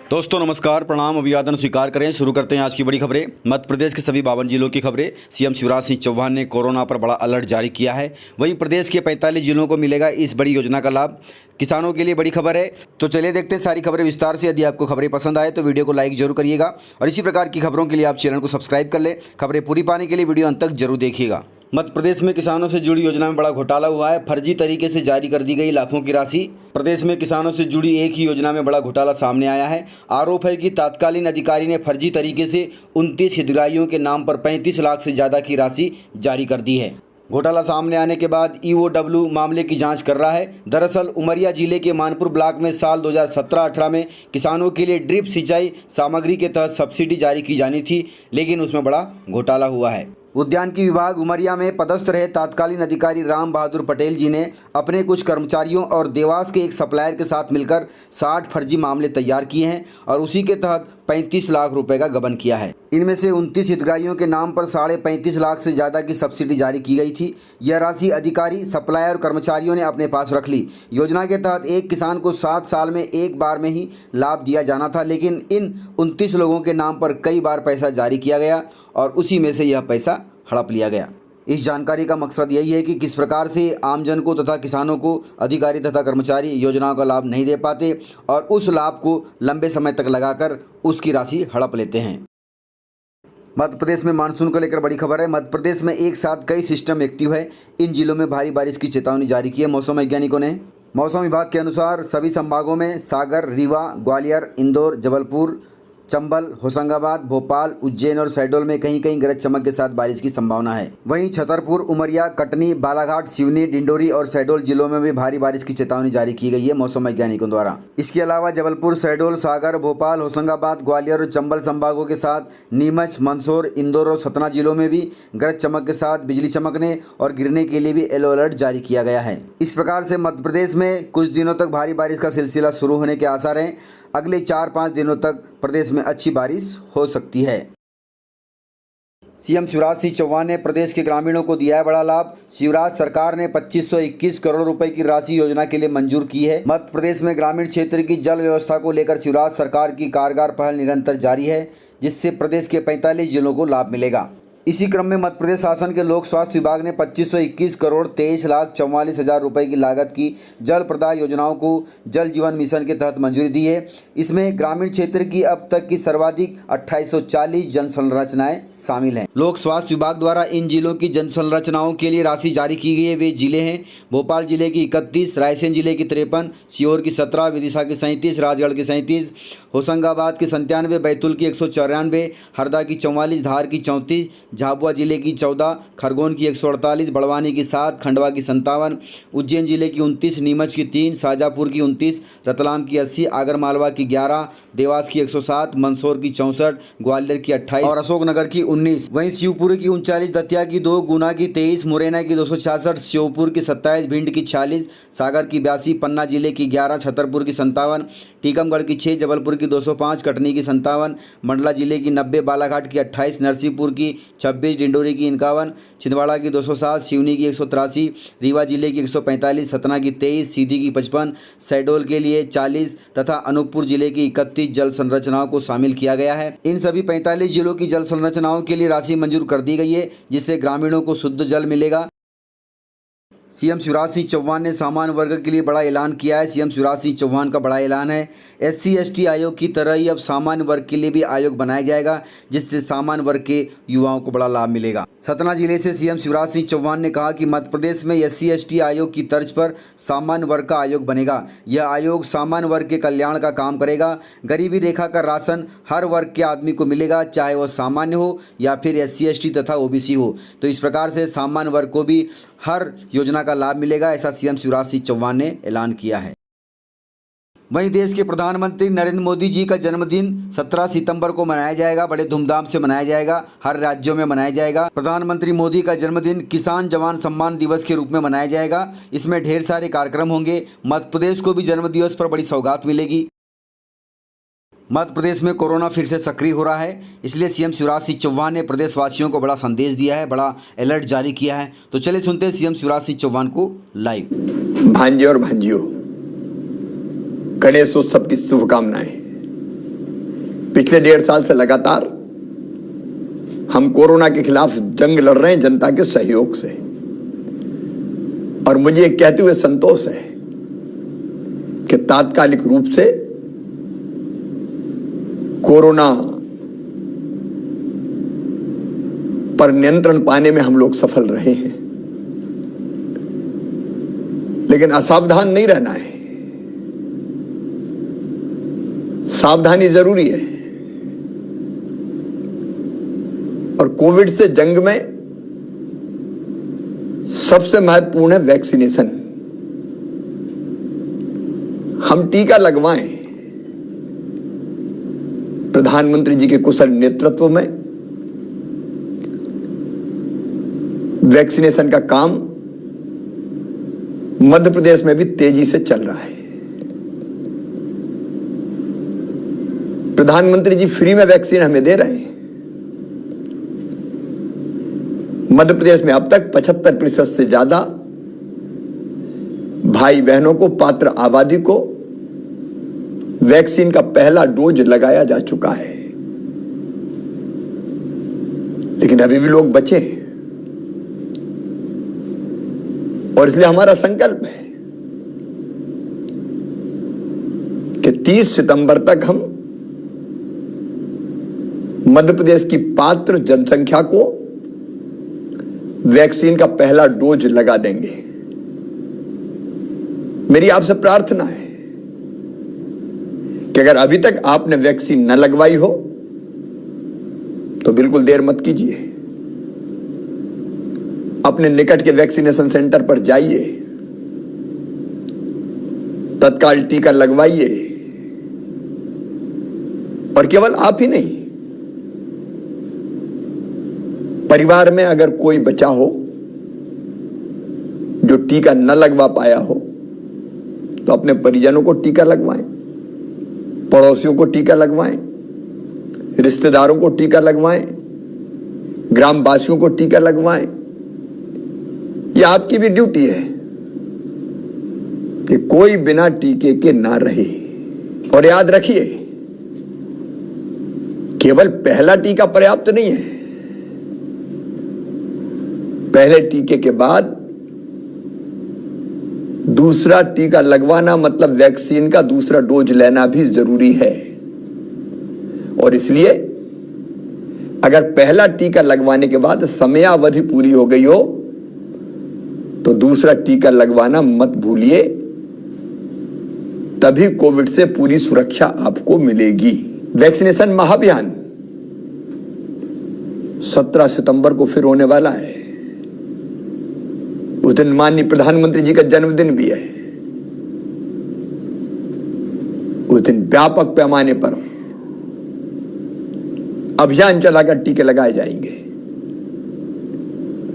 दोस्तों नमस्कार, प्रणाम, अभिवादन स्वीकार करें। शुरू करते हैं आज की बड़ी खबरें। मध्य प्रदेश के सभी 52 जिलों की खबरें। सीएम शिवराज सिंह चौहान ने कोरोना पर बड़ा अलर्ट जारी किया है। वहीं प्रदेश के 45 जिलों को मिलेगा इस बड़ी योजना का लाभ। किसानों के लिए बड़ी खबर है। तो चलिए देखते हैं सारी खबरें विस्तार से। यदि आपको खबरें पसंद आए तो वीडियो को लाइक जरूर करिएगा और इसी प्रकार की खबरों के लिए आप चैनल को सब्सक्राइब कर लें। खबरें पूरी पाने के लिए वीडियो अंत तक जरूर देखिएगा। मध्य प्रदेश में किसानों से जुड़ी योजना में बड़ा घोटाला हुआ है। फर्जी तरीके से जारी कर दी गई लाखों की राशि। प्रदेश में किसानों से जुड़ी एक ही योजना में बड़ा घोटाला सामने आया है। आरोप है कि तत्कालीन अधिकारी ने फर्जी तरीके से 29 हितग्राहियों के नाम पर 35 लाख से ज़्यादा की राशि जारी कर दी है। घोटाला सामने आने के बाद ईओडब्ल्यू मामले की जांच कर रहा है। दरअसल उमरिया जिले के मानपुर ब्लॉक में साल 2017-18 में किसानों के लिए ड्रिप सिंचाई सामग्री के तहत सब्सिडी जारी की जानी थी, लेकिन उसमें बड़ा घोटाला हुआ है। उद्यानिकी विभाग उमरिया में पदस्थ रहे तत्कालीन अधिकारी राम बहादुर पटेल जी ने अपने कुछ कर्मचारियों और देवास के एक सप्लायर के साथ मिलकर 60 फर्जी मामले तैयार किए हैं और उसी के तहत 35 लाख रुपए का गबन किया है। इनमें से 29 हितग्राहियों के नाम पर 35.5 लाख से ज़्यादा की सब्सिडी जारी की गई थी। यह राशि अधिकारी, सप्लायर और कर्मचारियों ने अपने पास रख ली। योजना के तहत एक किसान को 7 साल में एक बार में ही लाभ दिया जाना था, लेकिन इन 29 लोगों के नाम पर कई बार पैसा जारी किया गया और उसी में से यह पैसा हड़प लिया गया। इस जानकारी का मकसद यही है कि किस प्रकार से आमजन को तथा किसानों को अधिकारी तथा कर्मचारी योजनाओं का लाभ नहीं दे पाते और उस लाभ को लंबे समय तक लगाकर उसकी राशि हड़प लेते हैं। मध्य प्रदेश में मानसून को लेकर बड़ी खबर है। मध्य प्रदेश में एक साथ कई सिस्टम एक्टिव है। इन जिलों में भारी बारिश की चेतावनी जारी की है मौसम वैज्ञानिकों ने। मौसम विभाग के अनुसार सभी संभागों में सागर, रीवा, ग्वालियर, इंदौर, जबलपुर, चंबल, होशंगाबाद, भोपाल, उज्जैन और शहडोल में कहीं कहीं गरज चमक के साथ बारिश की संभावना है। वहीं छतरपुर, उमरिया, कटनी, बालाघाट, सिवनी, डिंडोरी और शहडोल जिलों में भी भारी बारिश की चेतावनी जारी की गई है मौसम वैज्ञानिकों द्वारा। इसके अलावा जबलपुर, शहडोल, सागर, भोपाल, होशंगाबाद, ग्वालियर और चंबल संभागों के साथ नीमच, मंदसौर, इंदौर और सतना जिलों में भी गरज चमक के साथ बिजली चमकने और गिरने के लिए भी येलो अलर्ट जारी किया गया है। इस प्रकार से मध्य प्रदेश में कुछ दिनों तक भारी बारिश का सिलसिला शुरू होने के आसार हैं। अगले 4-5 दिनों तक प्रदेश में अच्छी बारिश हो सकती है। सीएम शिवराज सिंह चौहान ने प्रदेश के ग्रामीणों को दिया है बड़ा लाभ। शिवराज सरकार ने 2521 करोड़ रुपए की राशि योजना के लिए मंजूर की है। मध्य प्रदेश में ग्रामीण क्षेत्र की जल व्यवस्था को लेकर शिवराज सरकार की कारगर पहल निरंतर जारी है, जिससे प्रदेश के 45 जिलों को लाभ मिलेगा। इसी क्रम में मध्य प्रदेश शासन के लोक स्वास्थ्य विभाग ने 2521 करोड़ 23,44,000 रुपए की लागत की जल प्रदाय योजनाओं को जल जीवन मिशन के तहत मंजूरी दी है। इसमें ग्रामीण क्षेत्र की अब तक की सर्वाधिक 2840 जन संरचनाएं शामिल हैं। लोक स्वास्थ्य विभाग द्वारा इन जिलों की जन संरचनाओं के लिए राशि जारी की गई है। वे जिले हैं भोपाल जिले की 31, रायसेन जिले की 53, सीहोर की 17, विदिशा की 37, राजगढ़ की 37, होशंगाबाद की 97, बैतूल की 194, हरदा की 44, धार की 34, झाबुआ जिले की 14, खरगोन की 148, बड़वानी की 7, खंडवा की 57, उज्जैन जिले की 29, नीमच की 3, शाजापुर की 29, रतलाम की 80, आगरमालवा की 11, देवास की 107, मंदसौर की 64, ग्वालियर की 28 और अशोकनगर की 19। वहीं शिवपुरी की 39, दतिया की 2, गुना की 23, मुरैना की 266, श्योपुर की 27, भिंड की 46, सागर की 82, पन्ना जिले की 11, छतरपुर की 57, टीकमगढ़ की 6, जबलपुर की 205, कटनी की 57, मंडला जिले की 90, बालाघाट की 28, नरसिंहपुर की 26, डिंडोरी की 51, छिंदवाड़ा की 207, सिवनी की 183, रीवा जिले की 145, सतना की 23, सीधी की 55, शहडोल के लिए 40 तथा अनूपपुर जिले की 31 जल संरचनाओं को शामिल किया गया है। इन सभी 45 जिलों की जल संरचनाओं के लिए राशि मंजूर कर दी गई है, जिससे ग्रामीणों को शुद्ध जल मिलेगा। सीएम शिवराज सिंह चौहान ने सामान्य वर्ग के लिए बड़ा ऐलान किया है। सीएम शिवराज सिंह चौहान का बड़ा ऐलान है। SC/ST आयोग की तरह ही अब सामान्य वर्ग के लिए भी आयोग बनाया जाएगा, जिससे सामान्य वर्ग के युवाओं को बड़ा लाभ मिलेगा। सतना जिले से सीएम शिवराज सिंह चौहान ने कहा कि मध्य प्रदेश में SC/ST आयोग की तर्ज पर सामान्य वर्ग का आयोग बनेगा। यह आयोग सामान्य वर्ग के कल्याण का काम करेगा। गरीबी रेखा का राशन हर वर्ग के आदमी को मिलेगा, चाहे वह सामान्य हो या फिर SC/ST तथा OBC हो। तो इस प्रकार से सामान्य वर्ग को भी हर योजना का लाभ मिलेगा, ऐसा सीएम शिवराज सिंह चौहान ने ऐलान किया है। वहीं देश के प्रधानमंत्री नरेंद्र मोदी जी का जन्मदिन 17 सितंबर को मनाया जाएगा। बड़े धूमधाम से मनाया जाएगा, हर राज्यों में मनाया जाएगा। प्रधानमंत्री मोदी का जन्मदिन किसान जवान सम्मान दिवस के रूप में मनाया जाएगा। इसमें ढेर सारे कार्यक्रम होंगे। मध्य प्रदेश को भी जन्मदिवस पर बड़ी सौगात मिलेगी। मध्य प्रदेश में कोरोना फिर से सक्रिय हो रहा है, इसलिए सीएम शिवराज सिंह चौहान ने प्रदेशवासियों को बड़ा संदेश दिया है, बड़ा अलर्ट जारी किया है। तो चलिए सुनते हैं सीएम शिवराज सिंह चौहान को लाइव। भांजे और भांजियों, गणेश उत्सव की शुभकामनाएं। पिछले 1.5 साल से लगातार हम कोरोना के खिलाफ जंग लड़ रहे हैं जनता के सहयोग से, और मुझे ये कहते हुए संतोष है कि तात्कालिक रूप से कोरोना पर नियंत्रण पाने में हम लोग सफल रहे हैं। लेकिन असावधान नहीं रहना है, सावधानी जरूरी है। और कोविड से जंग में सबसे महत्वपूर्ण है वैक्सीनेशन। हम टीका लगवाएं। प्रधानमंत्री जी के कुशल नेतृत्व में वैक्सीनेशन का काम मध्य प्रदेश में भी तेजी से चल रहा है। प्रधानमंत्री जी फ्री में वैक्सीन हमें दे रहे हैं। मध्य प्रदेश में अब तक 75% से ज्यादा भाई बहनों को, पात्र आबादी को वैक्सीन का पहला डोज लगाया जा चुका है। लेकिन अभी भी लोग बचे हैं, और इसलिए हमारा संकल्प है कि 30 सितंबर तक हम मध्य प्रदेश की पात्र जनसंख्या को वैक्सीन का पहला डोज लगा देंगे। मेरी आपसे प्रार्थना है कि अगर अभी तक आपने वैक्सीन न लगवाई हो तो बिल्कुल देर मत कीजिए। अपने निकट के वैक्सीनेशन सेंटर पर जाइए, तत्काल टीका लगवाइए। और केवल आप ही नहीं, परिवार में अगर कोई बचा हो जो टीका न लगवा पाया हो तो अपने परिजनों को टीका लगवाएं, पड़ोसियों को टीका लगवाएं, रिश्तेदारों को टीका लगवाएं, ग्रामवासियों को टीका लगवाएं। यह आपकी भी ड्यूटी है कि कोई बिना टीके के ना रहे। और याद रखिए, केवल पहला टीका पर्याप्त नहीं है। पहले टीके के बाद दूसरा टीका लगवाना, मतलब वैक्सीन का दूसरा डोज लेना भी जरूरी है। और इसलिए अगर पहला टीका लगवाने के बाद समयावधि पूरी हो गई हो तो दूसरा टीका लगवाना मत भूलिए, तभी कोविड से पूरी सुरक्षा आपको मिलेगी। वैक्सीनेशन महाअभियान 17 सितंबर को फिर होने वाला है। उस दिन माननीय प्रधानमंत्री जी का जन्मदिन भी है। उस दिन व्यापक पैमाने पर अभियान चलाकर टीके लगाए जाएंगे।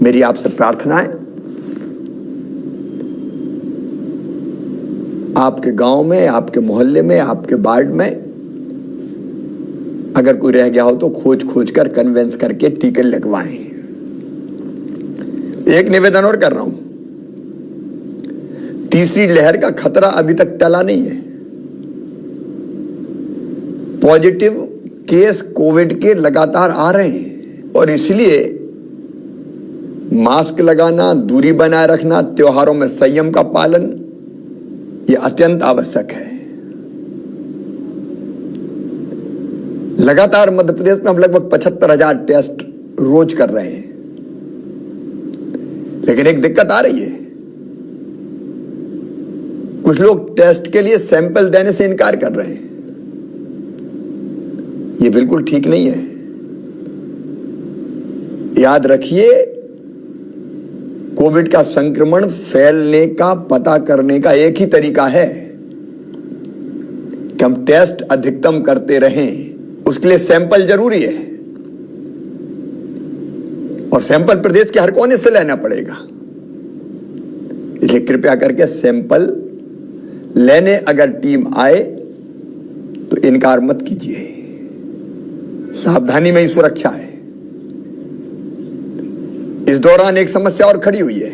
मेरी आपसे प्रार्थना है, आपके गांव में, आपके मोहल्ले में, आपके वार्ड में अगर कोई रह गया हो तो खोज खोज कर कन्वेंस करके टीके लगवाएं। एक निवेदन और कर रहा हूं, तीसरी लहर का खतरा अभी तक टला नहीं है। पॉजिटिव केस कोविड के लगातार आ रहे हैं, और इसलिए मास्क लगाना, दूरी बनाए रखना, त्योहारों में संयम का पालन, यह अत्यंत आवश्यक है। लगातार मध्य प्रदेश में हम लगभग 75,000 टेस्ट रोज कर रहे हैं। लेकिन एक दिक्कत आ रही है, कुछ लोग टेस्ट के लिए सैंपल देने से इनकार कर रहे हैं। यह बिल्कुल ठीक नहीं है। याद रखिए, कोविड का संक्रमण फैलने का पता करने का एक ही तरीका है कि हम टेस्ट अधिकतम करते रहें। उसके लिए सैंपल जरूरी है, और सैंपल प्रदेश के हर कोने से लेना पड़ेगा। इसलिए कृपया करके सैंपल लेने अगर टीम आए तो इनकार मत कीजिए। सावधानी में ही सुरक्षा है। इस दौरान एक समस्या और खड़ी हुई है,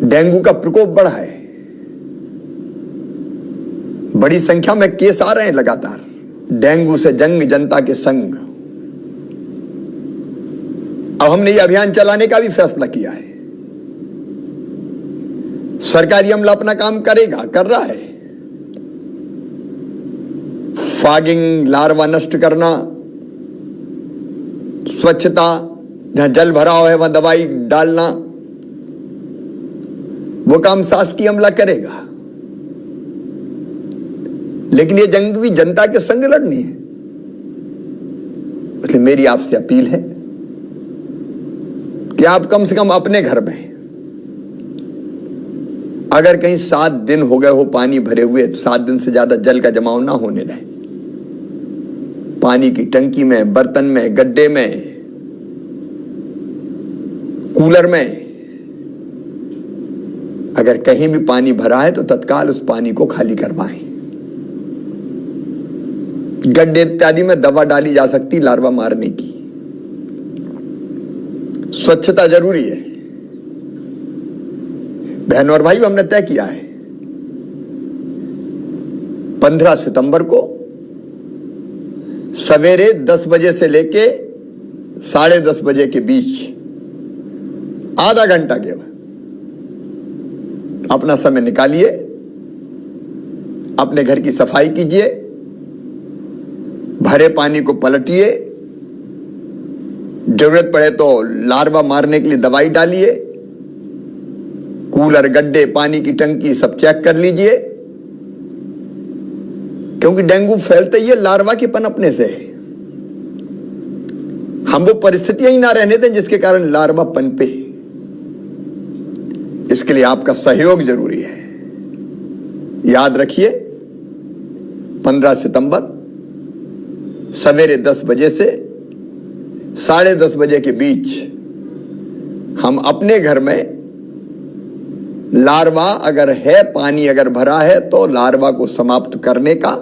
डेंगू का प्रकोप बढ़ा है। बड़ी संख्या में केस आ रहे हैं लगातार। डेंगू से जंग जनता के संग। अब हमने ये अभियान चलाने का भी फैसला किया है। सरकारी अमला अपना काम करेगा, कर रहा है। फॉगिंग, लार्वा नष्ट करना, स्वच्छता, जहां जल भराव है वहां दवाई डालना, वो काम शासकीय अमला करेगा। लेकिन ये जंग भी जनता के संग लड़नी है। इसलिए मेरी आपसे अपील है कि आप कम से कम अपने घर में, अगर कहीं 7 दिन हो गए हो पानी भरे हुए, तो 7 दिन से ज्यादा जल का जमाव ना होने दें। पानी की टंकी में, बर्तन में, गड्ढे में, कूलर में अगर कहीं भी पानी भरा है तो तत्काल उस पानी को खाली करवाएं। गड्ढे इत्यादि में दवा डाली जा सकती लार्वा मारने की। स्वच्छता जरूरी है। बहन और भाई, हमने तय किया है 15 सितंबर को सवेरे 10 बजे से लेके 10:30 बजे के बीच आधा घंटा केवल अपना समय निकालिए, अपने घर की सफाई कीजिए, भरे पानी को पलटिए, जरूरत पड़े तो लार्वा मारने के लिए दवाई डालिए, कूलर, गड्ढे, पानी की टंकी सब चेक कर लीजिए, क्योंकि डेंगू फैलता ही है लार्वा के पनपने से। हम वो परिस्थितियां ही ना रहने दें जिसके कारण लार्वा पनपे। इसके लिए आपका सहयोग जरूरी है। याद रखिए, 15 सितंबर सवेरे 10 बजे से 10:30 बजे के बीच हम अपने घर में लार्वा अगर है, पानी अगर भरा है, तो लार्वा को समाप्त करने का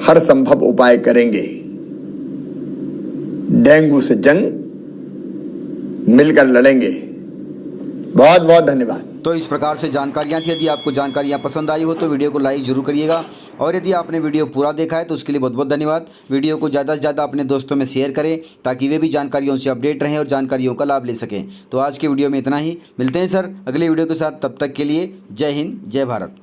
हर संभव उपाय करेंगे। डेंगू से जंग मिलकर लड़ेंगे। बहुत बहुत धन्यवाद। तो इस प्रकार से जानकारियाँ थी। यदि आपको जानकारियाँ पसंद आई हो तो वीडियो को लाइक जरूर करिएगा, और यदि आपने वीडियो पूरा देखा है तो उसके लिए बहुत बहुत धन्यवाद। वीडियो को ज़्यादा से ज़्यादा अपने दोस्तों में शेयर करें ताकि वे भी जानकारियों से अपडेट रहें और जानकारियों का लाभ ले सकें। तो आज के वीडियो में इतना ही। मिलते हैं सर अगले वीडियो के साथ। तब तक के लिए जय हिंद, जय भारत।